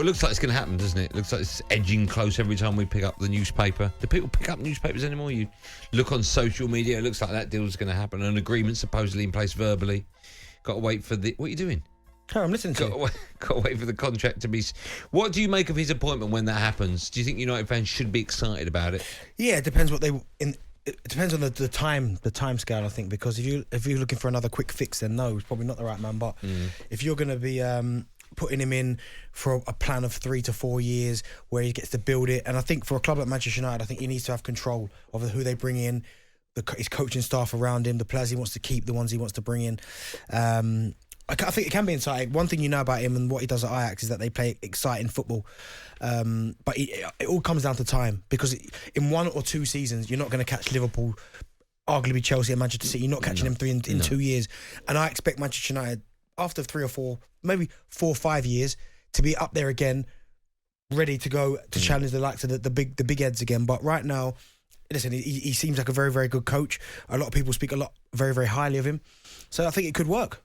it looks like it's going to happen, doesn't it? It looks like it's edging close every time we pick up the newspaper. Do people pick up newspapers anymore? You look on social media, it looks like that deal's going to happen. An agreement supposedly in place verbally. Got to wait for the... What are you doing? Oh, I'm listening to you. Got to wait for the contract to be... What do you make of his appointment when that happens? Do you think United fans should be excited about it? Yeah, it depends what they... It depends on the time scale, I think, because if you're looking for another quick fix, then no, he's probably not the right man. But if you're going to be putting him in for a plan of 3 to 4 years where he gets to build it, and I think for a club like Manchester United, I think he needs to have control of who they bring in, his coaching staff around him, the players he wants to keep, the ones he wants to bring in. I think it can be exciting. One thing you know about him and what he does at Ajax is that they play exciting football. But it all comes down to time, because in 1 or 2 seasons, you're not going to catch Liverpool, arguably Chelsea and Manchester City. You're not catching them in 2 years. And I expect Manchester United, after 3 or 4, maybe 4 or 5 years, to be up there again, ready to go to challenge the likes of the big heads again. But right now, listen, he seems like a very, very good coach. A lot of people speak very, very highly of him. So I think it could work.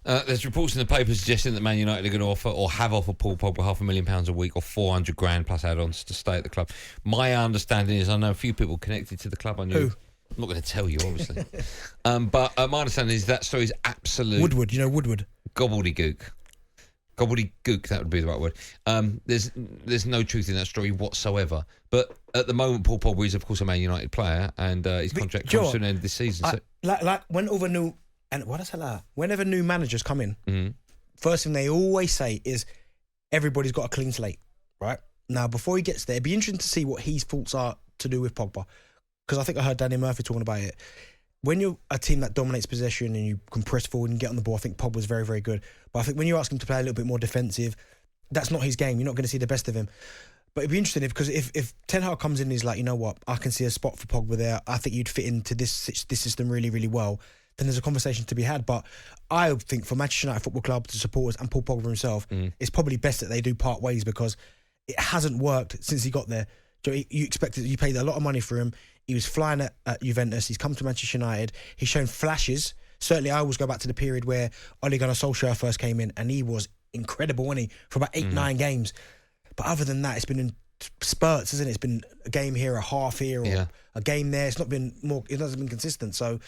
There's reports in the paper suggesting that Man United are going to offer or have offered Paul Pogba £500,000 a week or 400 grand plus add-ons to stay at the club. My understanding is, I know a few people connected to the club. Who? I'm not going to tell you, obviously. But my understanding is that story is absolute... Woodward, you know Woodward? Gobbledygook. Gobbledygook, that would be the right word. There's no truth in that story whatsoever. But at the moment, Paul Pogba is, of course, a Man United player, and his contract comes to an end this season. Whenever new managers come in, first thing they always say is everybody's got a clean slate, right? Now, before he gets there, it'd be interesting to see what his thoughts are to do with Pogba, because I think I heard Danny Murphy talking about it. When you're a team that dominates possession and you can press forward and get on the ball, I think Pogba's very, very good. But I think when you ask him to play a little bit more defensive, that's not his game. You're not going to see the best of him. But it'd be interesting because if Ten Hag comes in and he's like, you know what, I can see a spot for Pogba there. I think you'd fit into this system really, really well. Then there's a conversation to be had. But I think for Manchester United Football Club, the supporters, and Paul Pogba himself, it's probably best that they do part ways, because it hasn't worked since he got there. So you paid a lot of money for him. He was flying at Juventus. He's come to Manchester United. He's shown flashes. Certainly, I always go back to the period where Ole Gunnar Solskjaer first came in, and he was incredible, wasn't he, for about 8-9 games. But other than that, it's been in spurts, isn't it? It's been a game here, a half here, or a game there. It's not been more. It hasn't been consistent. So,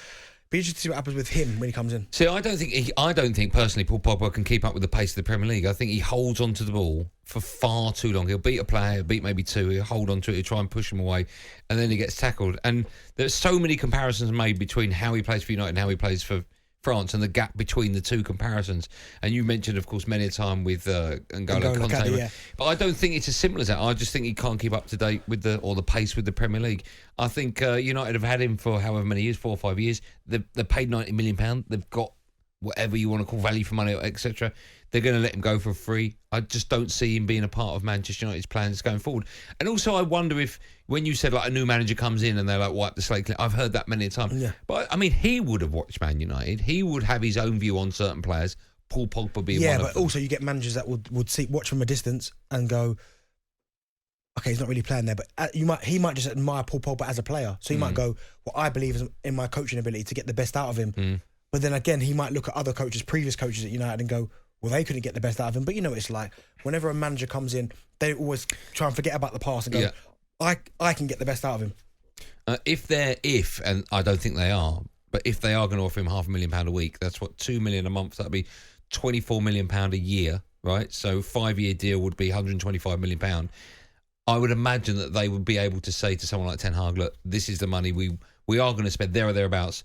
be interested to see what happens with him when he comes in. See, I don't think personally Paul Pogba can keep up with the pace of the Premier League. I think he holds onto the ball for far too long. He'll beat a player, he'll beat maybe two, he'll hold on to it, he'll try and push him away, and then he gets tackled. And there's so many comparisons made between how he plays for United and how he plays for France, and the gap between the two comparisons. And you mentioned, of course, many a time with N'Golo Kanté. Yeah. But I don't think it's as simple as that. I just think he can't keep up to date with the pace with the Premier League. I think United have had him for however many years, 4 or 5 years. They've paid £90 million. They've got whatever you want to call value for money, etc. They're going to let him go for free. I just don't see him being a part of Manchester United's plans going forward. And also, I wonder if, when you said like a new manager comes in and they like wipe the slate clean, I've heard that many times. Yeah. But I mean, he would have watched Man United. He would have his own view on certain players. Paul Pogba being one of them. Yeah, but also you get managers that would watch from a distance and go, okay, he's not really playing there, but he might just admire Paul Pogba as a player. So he might go, well, I believe is in my coaching ability to get the best out of him. But then again, he might look at other coaches, previous coaches at United, and go, well, they couldn't get the best out of him. But you know what it's like. Whenever a manager comes in, they always try and forget about the past and go, I can get the best out of him. And I don't think they are, but if they are going to offer him £500,000 a week, that's what, $2 million a month. That'd be £24 million a year, right? So 5-year deal would be £125 million. I would imagine that they would be able to say to someone like Ten Hag, look, this is the money we are going to spend there or thereabouts.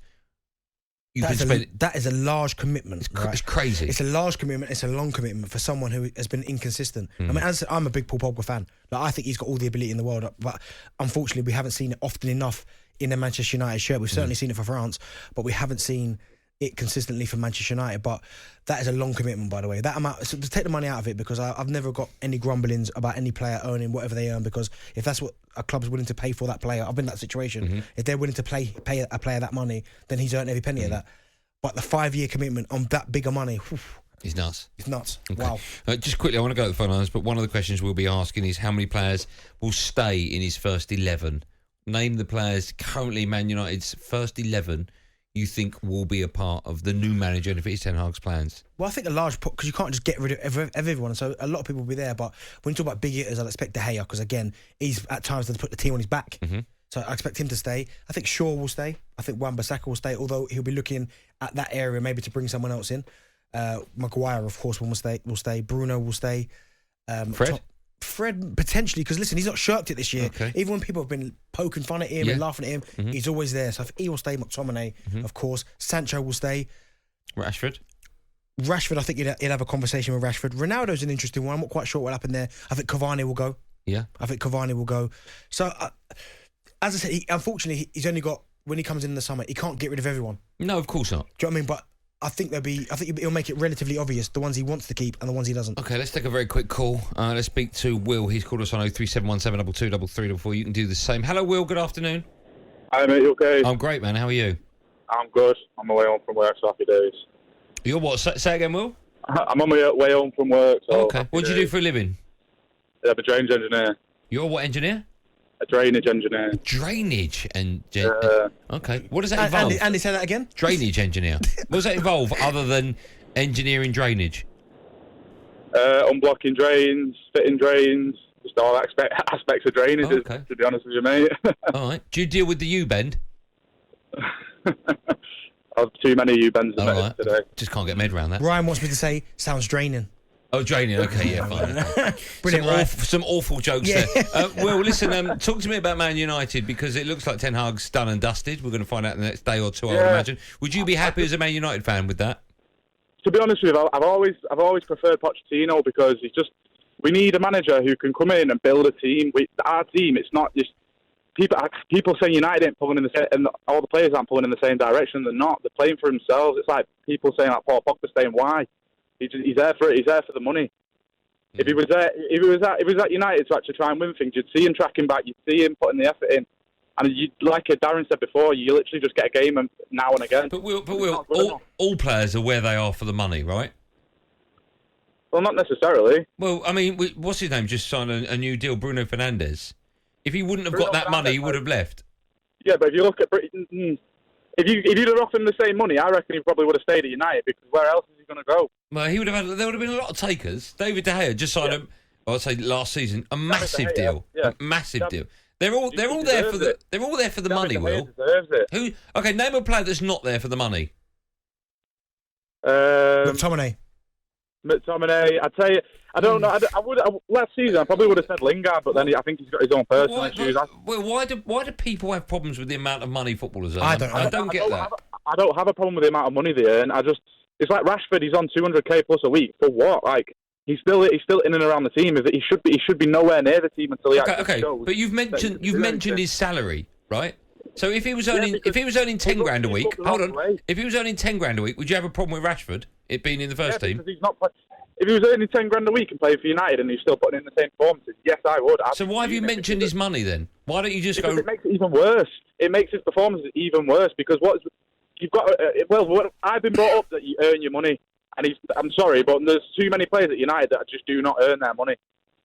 That is a large commitment. It's crazy. It's a large commitment. It's a long commitment for someone who has been inconsistent. I mean, as I'm a big Paul Pogba fan. Like, I think he's got all the ability in the world, but unfortunately, we haven't seen it often enough in a Manchester United shirt. We've certainly seen it for France, but we haven't seen it consistently for Manchester United. But that is a long commitment, by the way. That amount, so to take the money out of it, because I've never got any grumblings about any player earning whatever they earn, because if that's what a club's willing to pay for that player, I've been in that situation. If they're willing to pay a player that money, then he's earned every penny of that. But the 5-year commitment on that bigger money, it's nuts. It's nuts. Okay. Wow. Just quickly, I want to go to the phone lines, but one of the questions we'll be asking is how many players will stay in his first 11? Name the players currently Man United's first 11. you think will be a part of the new manager and if it is Ten Hag's plans? Well, I think a large part, because you can't just get rid of everyone, so a lot of people will be there. But when you talk about big hitters, I'll expect De Gea, because again, he's at times to put the team on his back. Mm-hmm. So I expect him to stay. I think Shaw will stay. I think Wan-Bissaka will stay, although he'll be looking at that area maybe to bring someone else in. Maguire, of course, will stay. Bruno will stay. Fred potentially, because listen, he's not shirked it this year. Okay. Even when people have been poking fun at him and laughing at him, he's always there. So if he will stay, McTominay, of course. Sancho will stay. Rashford, I think you'll have a conversation with Rashford. Ronaldo's an interesting one. I'm not quite sure what happened there. I think Cavani will go. Yeah. I think Cavani will go. So, as I said, unfortunately, he's only got, when he comes in the summer, he can't get rid of everyone. No, of course not. Do you know what I mean? But I think he'll make it relatively obvious, the ones he wants to keep and the ones he doesn't. Okay, let's take a very quick call. Let's speak to Will. He's called us on 03717 223344. You can do the same. Hello, Will. Good afternoon. Hi, mate. You okay? I'm great, man. How are you? I'm good. I'm away home from work, so happy days. You're what? Say again, Will? I'm on my way home from work, so... Okay. What do you do for a living? I'm a drainage engineer. You're what engineer? A drainage engineer. Drainage engineer. Okay. What does that involve? Andy, say that again? Drainage engineer. What does that involve other than engineering drainage? Unblocking drains, fitting drains, just all aspects of drainage, to be honest with you, mate. All right. Do you deal with the U-bend? I've too many U-bends today. Just can't get my head around that. Ryan wants me to say, sounds draining. Oh, draining. Okay, yeah, fine. Brilliant, some awful jokes there. Well, listen, talk to me about Man United, because it looks like Ten Hag's done and dusted. We're going to find out in the next day or two, I would imagine. Would you be happy as a Man United fan with that? To be honest with you, I've always preferred Pochettino, because we need a manager who can come in and build a team. Our team, it's not just people saying United ain't pulling in the same, and all the players aren't pulling in the same direction. They're not. They're playing for themselves. It's like people saying like Paul Pogba saying why. He's there for it. He's there for the money. If he was at United to actually try and win things, you'd see him tracking back. You'd see him putting the effort in. And like Darren said before, you literally just get a game now and again. But all players are where they are for the money, right? Well, not necessarily. Well, I mean, what's his name? Just signed a new deal, Bruno Fernandes. If he wouldn't have got that money, he would have left. Yeah, but if you look at if you'd have offered him the same money, I reckon he probably would have stayed at United, because where else is he going to go? Well, there would have been a lot of takers. David De Gea just signed I'd say last season, a massive deal. Yeah. A massive deal. They're all there for the money, Will. Deserves it. Okay, name a player that's not there for the money. McTominay. I'd say, I don't know. Last season, I probably would have said Lingard, but then I think he's got his own personal issues. Why do people have problems with the amount of money footballers earn? I don't get that. I don't have a problem with the amount of money they earn. It's like Rashford. He's on 200k plus a week for what? Like he's still in and around the team. He should be nowhere near the team until he actually shows. But you've mentioned his salary, right? So if he was earning 10 grand a week, hold on. If he was earning 10 grand a week, would you have a problem with Rashford it being in the first team? Because he's not. If he was earning 10 grand a week and playing for United and he's still putting in the same performances, yes, I would. So why have you mentioned his money then? Why don't you just It makes it even worse. It makes his performances even worse, because you've got. I've been brought up that you earn your money, and I'm sorry, but there's too many players at United that just do not earn their money.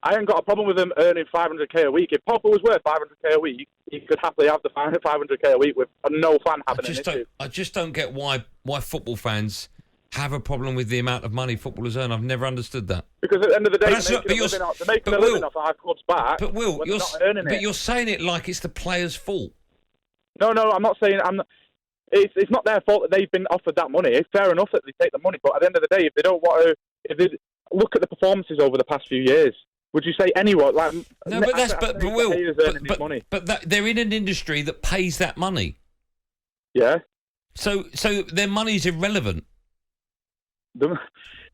I ain't got a problem with him earning 500k a week. If Pogba was worth 500k a week, he could happily have the 500k a week with no fan having an issue. I just don't get why football fans have a problem with the amount of money footballers earn. I've never understood that. Because at the end of the day, they're making a living off our club's back. But Will, you're saying it like it's the players' fault. No, I'm not saying. It's not their fault that they've been offered that money. It's fair enough that they take the money, but at the end of the day, if they don't want to, if they look at the performances over the past few years, would you say anyone like? No, but they're in an industry that pays that money. Yeah. So their money's irrelevant. The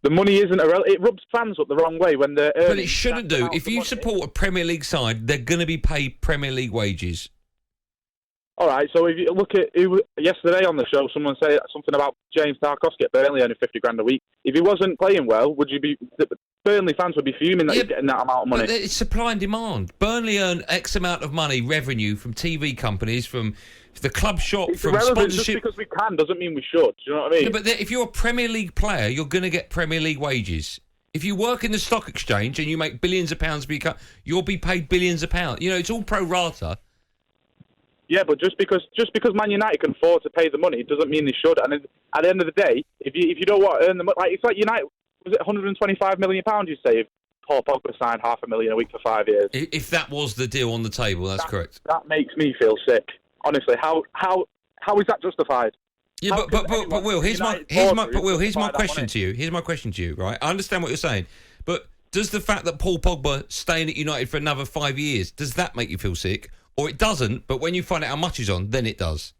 money isn't irrelevant. It rubs fans up the wrong way when they're earning. But it shouldn't do. If you support a Premier League side, they're going to be paid Premier League wages. All right, so if you look at yesterday on the show, someone said something about James Tarkowski at Burnley earning 50 grand a week. If he wasn't playing well, Burnley fans would be fuming that he's getting that amount of money. But it's supply and demand. Burnley earn X amount of money, revenue from TV companies, from the club shop, from sponsorship. Just because we can doesn't mean we should. Do you know what I mean? No, but if you're a Premier League player, you're going to get Premier League wages. If you work in the stock exchange and you make billions of pounds per year, you'll be paid billions of pounds. You know, it's all pro rata. Yeah, but just because Man United can afford to pay the money doesn't mean they should. And at the end of the day, if you don't want to earn the money, like it's like United, was it 125 million pounds you say if Paul Pogba signed $500,000 a week for 5 years? If that was the deal on the table, that's correct. That makes me feel sick. Honestly, how is that justified? Yeah, but Will, here's my question to you. Here's my question to you, right? I understand what you're saying, but does the fact that Paul Pogba staying at United for another 5 years, does that make you feel sick? Or it doesn't, but when you find out how much he's on, then it does?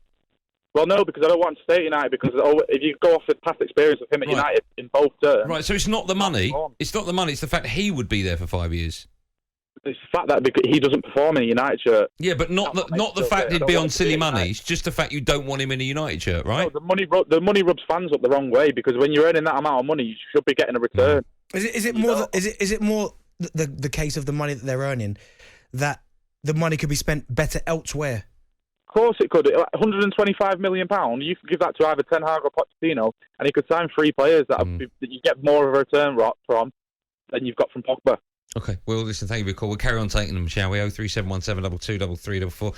Well, no, because I don't want to stay at United, because if you go off the past experience of him at United in both terms... Right, so it's not the money. It's not the money, it's the fact that he would be there for 5 years. It's the fact that he doesn't perform in a United shirt. Yeah, but not the fact he'd be on silly money. It's just the fact you don't want him in a United shirt, right? No, the money rubs fans up the wrong way, because when you're earning that amount of money, you should be getting a return. Is it more the case of the money that they're earning, that the money could be spent better elsewhere? Of course it could. £125 million, you could give that to either Ten Hag or Pochettino, and he could sign 3 players that you get more of a return from than you've got from Pogba. Okay, well, listen, thank you for your call. We'll carry on taking them, shall we? 03717 223344.